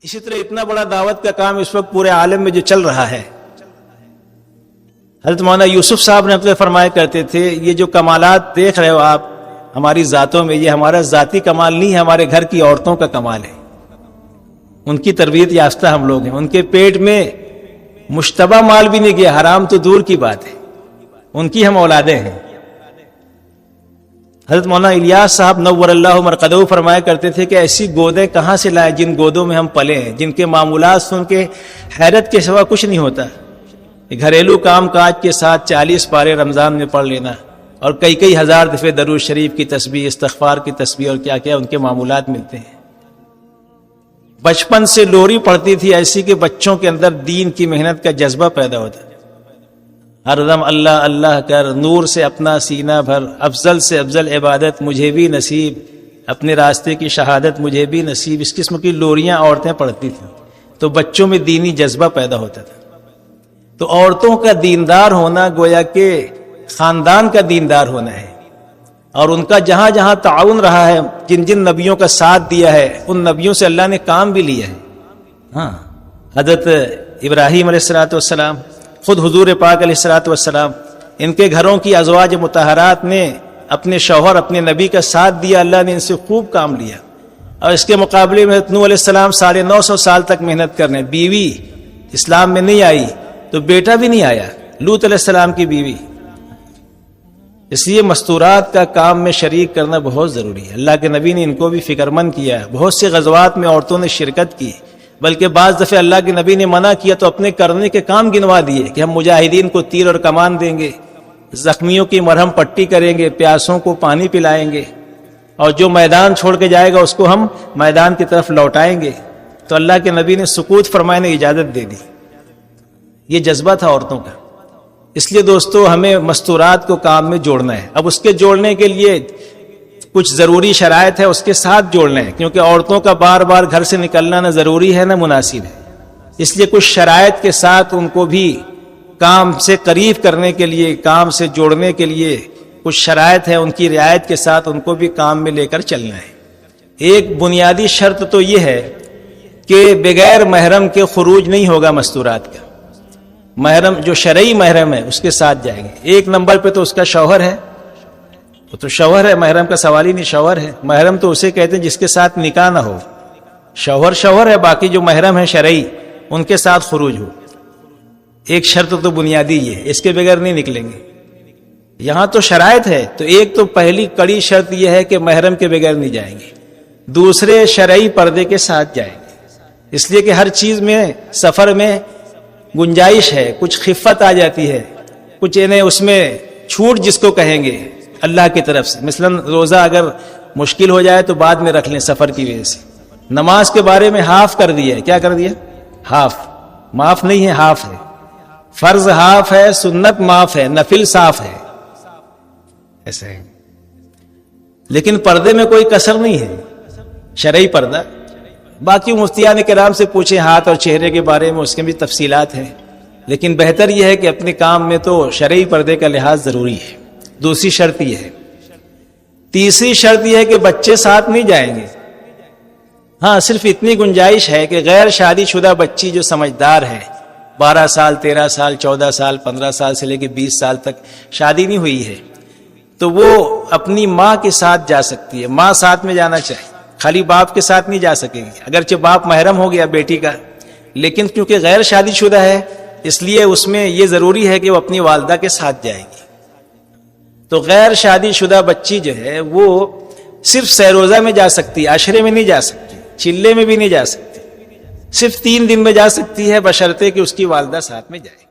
اسی طرح اتنا بڑا دعوت کا کام اس وقت پورے عالم میں جو چل رہا ہے، حضرت مولانا یوسف صاحب نے فرمایا کرتے تھے یہ جو کمالات دیکھ رہے ہو آپ ہماری ذاتوں میں، یہ ہمارا ذاتی کمال نہیں ہے، ہمارے گھر کی عورتوں کا کمال ہے۔ ان کی تربیت یافتہ ہم لوگ ہیں، ان کے پیٹ میں مشتبہ مال بھی نہیں گیا، حرام تو دور کی بات ہے، ان کی ہم اولادیں ہیں۔ حضرت مولانا الیاس صاحب نور اللہ مرقدہ فرمایا کرتے تھے کہ ایسی گودیں کہاں سے لائے جن گودوں میں ہم پلے ہیں، جن کے معمولات سن کے حیرت کے سوا کچھ نہیں ہوتا۔ گھریلو کام کاج کے ساتھ 40 پارے رمضان میں پڑھ لینا اور کئی ہزار دفعہ درود شریف کی تسبیح، استغفار کی تسبیح اور کیا کیا ان کے معمولات ملتے ہیں۔ بچپن سے لوری پڑتی تھی ایسی کہ بچوں کے اندر دین کی محنت کا جذبہ پیدا ہوتا ہے، ہر دم اللہ اللہ کر، نور سے اپنا سینہ بھر، افضل سے افضل عبادت مجھے بھی نصیب، اپنے راستے کی شہادت مجھے بھی نصیب، اس قسم کی لوریاں عورتیں پڑھتی تھیں تو بچوں میں دینی جذبہ پیدا ہوتا تھا۔ تو عورتوں کا دیندار ہونا گویا کہ خاندان کا دیندار ہونا ہے، اور ان کا جہاں جہاں تعاون رہا ہے، جن جن نبیوں کا ساتھ دیا ہے، ان نبیوں سے اللہ نے کام بھی لیا ہے۔ ہاں، حضرت ابراہیم علیہ الصلوۃ والسلام، خود حضور پاک علیہ الصلوۃ والسلام، ان کے گھروں کی ازواج مطہرات نے اپنے شوہر اپنے نبی کا ساتھ دیا، اللہ نے ان سے خوب کام لیا۔ اور اس کے مقابلے میں نوح علیہ السلام 950 سال تک محنت کرنے، بیوی اسلام میں نہیں آئی تو بیٹا بھی نہیں آیا، لوط علیہ السلام کی بیوی۔ اس لیے مستورات کا کام میں شریک کرنا بہت ضروری ہے۔ اللہ کے نبی نے ان کو بھی فکر مند کیا ہے، بہت سے غزوات میں عورتوں نے شرکت کی، بلکہ بعض دفعہ اللہ کے نبی نے منع کیا تو اپنے کرنے کے کام گنوا دیے کہ ہم مجاہدین کو تیر اور کمان دیں گے، زخمیوں کی مرہم پٹی کریں گے، پیاسوں کو پانی پلائیں گے، اور جو میدان چھوڑ کے جائے گا اس کو ہم میدان کی طرف لوٹائیں گے۔ تو اللہ کے نبی نے سکوت فرمانے کی اجازت دے دی۔ یہ جذبہ تھا عورتوں کا۔ اس لیے دوستو ہمیں مستورات کو کام میں جوڑنا ہے۔ اب اس کے جوڑنے کے لیے کچھ ضروری شرائط ہے، اس کے ساتھ جوڑنا ہے، کیونکہ عورتوں کا بار بار گھر سے نکلنا نہ ضروری ہے نہ مناسب ہے۔ اس لیے کچھ شرائط کے ساتھ ان کو بھی کام سے قریب کرنے کے لیے، کام سے جوڑنے کے لیے کچھ شرائط ہیں، ان کی رعایت کے ساتھ ان کو بھی کام میں لے کر چلنا ہے۔ ایک بنیادی شرط تو یہ ہے کہ بغیر محرم کے خروج نہیں ہوگا مستورات کا۔ محرم جو شرعی محرم ہے اس کے ساتھ جائیں گے۔ ایک نمبر پہ تو اس کا شوہر ہے، وہ تو شوہر ہے، محرم کا سوال ہی نہیں، شوہر ہے۔ محرم تو اسے کہتے ہیں جس کے ساتھ نکاح نہ ہو، شوہر ہے، باقی جو محرم ہے شرعی ان کے ساتھ خروج ہو۔ ایک شرط تو بنیادی یہ ہے، اس کے بغیر نہیں نکلیں گے۔ یہاں تو شرائط ہے، تو ایک تو پہلی کڑی شرط یہ ہے کہ محرم کے بغیر نہیں جائیں گے، دوسرے شرعی پردے کے ساتھ جائیں گے۔ اس لیے کہ ہر چیز میں سفر میں گنجائش ہے، کچھ خفت آ جاتی ہے، کچھ انہیں اس میں چھوٹ جس کو کہیں گے اللہ کی طرف سے۔ مثلا روزہ اگر مشکل ہو جائے تو بعد میں رکھ لیں سفر کی وجہ سے۔ نماز کے بارے میں ہاف کر دیا ہے، کیا کر دیا؟ ہاف، معاف نہیں ہے، ہاف ہے۔ فرض ہاف ہے، سنت معاف ہے، نفل صاف ہے، ایسا ہے۔ لیکن پردے میں کوئی کسر نہیں ہے، شرعی پردہ۔ باقی مفتیان کرام سے پوچھیں ہاتھ اور چہرے کے بارے میں، اس کے بھی تفصیلات ہیں، لیکن بہتر یہ ہے کہ اپنے کام میں تو شرعی پردے کا لحاظ ضروری ہے۔ دوسری شرط یہ ہے۔ تیسری شرط یہ ہے کہ بچے ساتھ نہیں جائیں گے۔ ہاں، صرف اتنی گنجائش ہے کہ غیر شادی شدہ بچی جو سمجھدار ہے، 12 سال 13 سال 14 سال 15 سال سے لے کے 20 سال تک شادی نہیں ہوئی ہے، تو وہ اپنی ماں کے ساتھ جا سکتی ہے۔ ماں ساتھ میں جانا چاہیے، خالی باپ کے ساتھ نہیں جا سکے گی، اگرچہ باپ محرم ہو گیا بیٹی کا، لیکن کیونکہ غیر شادی شدہ ہے اس لیے اس میں یہ ضروری ہے کہ وہ اپنی والدہ کے ساتھ جائے گی۔ تو غیر شادی شدہ بچی جو ہے وہ صرف سہروزہ میں جا سکتی ہے، عشرے میں نہیں جا سکتی، چلے میں بھی نہیں جا سکتی، صرف 3 دن میں جا سکتی ہے، بشرطے کہ اس کی والدہ ساتھ میں جائے۔